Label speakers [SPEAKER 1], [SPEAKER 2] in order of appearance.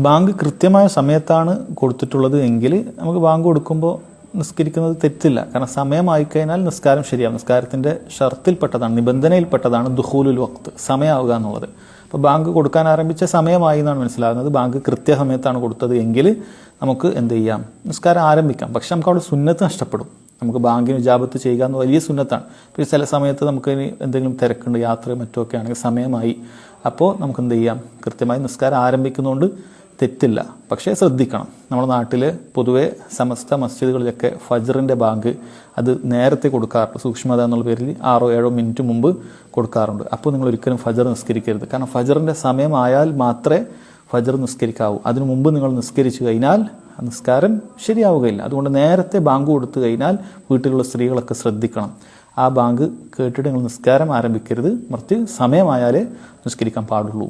[SPEAKER 1] Bank കൃത്യമായ സമയത്താണ് കൊടുത്തിട്ടുള്ളത് എങ്കിൽ നമുക്ക് ബാങ്ക് കൊടുക്കുമ്പോൾ നിസ്കരിക്കുന്നത് തെറ്റില്ല. കാരണം സമയമായി കഴിഞ്ഞാൽ നിസ്കാരം ശരിയാവും. നിസ്കാരത്തിൻ്റെ ഷർത്തിൽപ്പെട്ടതാണ്, നിബന്ധനയിൽപ്പെട്ടതാണ് ദുഖൂലുൽ വഖ്ത്, സമയമാവുക എന്നുള്ളത്. അപ്പോൾ ബാങ്ക് കൊടുക്കാൻ ആരംഭിച്ച സമയമായി എന്നാണ് മനസ്സിലാകുന്നത്. ബാങ്ക് കൃത്യസമയത്താണ് കൊടുത്തത് എങ്കിൽ നമുക്ക് എന്ത് ചെയ്യാം, നിസ്കാരം ആരംഭിക്കാം. പക്ഷെ നമുക്ക് അവിടെ സുന്നത്ത് നഷ്ടപ്പെടും. നമുക്ക് ബാങ്കിന് ഇജാബത്ത് ചെയ്യുക എന്ന് വലിയ സുന്നത്താണ്. പിന്നെ ചില സമയത്ത് നമുക്ക് ഇനി എന്തെങ്കിലും തിരക്കുണ്ട്, യാത്ര മറ്റോ ഒക്കെ ആണെങ്കിൽ സമയമായി, അപ്പോൾ നമുക്ക് എന്ത് ചെയ്യാം, കൃത്യമായി നിസ്കാരം ആരംഭിക്കുന്നതുകൊണ്ട് തെറ്റില്ല. പക്ഷേ ശ്രദ്ധിക്കണം, നമ്മുടെ നാട്ടിൽ പൊതുവെ സമസ്ത മസ്ജിദുകളിലൊക്കെ ഫജ്റിൻ്റെ ബാങ്ക് അത് നേരത്തെ കൊടുക്കാറുണ്ട്. സൂക്ഷ്മത എന്നുള്ള പേരിൽ 6-7 മിനിറ്റ് മുമ്പ് കൊടുക്കാറുണ്ട്. അപ്പോൾ നിങ്ങൾ ഒരിക്കലും ഫജ്ർ നിസ്കരിക്കരുത്. കാരണം ഫജ്റിൻ്റെ സമയമായാൽ മാത്രമേ ഫജ്ർ നിസ്കരിക്കാവൂ. അതിനു മുമ്പ് നിങ്ങൾ നിസ്കരിച്ചു കഴിഞ്ഞാൽ നിസ്കാരം ശരിയാവുകയില്ല. അതുകൊണ്ട് നേരത്തെ ബാങ്ക് കൊടുത്തു കഴിഞ്ഞാൽ വീട്ടിലുള്ള സ്ത്രീകളൊക്കെ ശ്രദ്ധിക്കണം. ആ ബാങ്ക് കേട്ടിട്ട് നിങ്ങൾ നിസ്കാരം ആരംഭിക്കരുത്, മറിച്ച് സമയമായാലേ നിസ്കരിക്കാൻ പാടുള്ളൂ.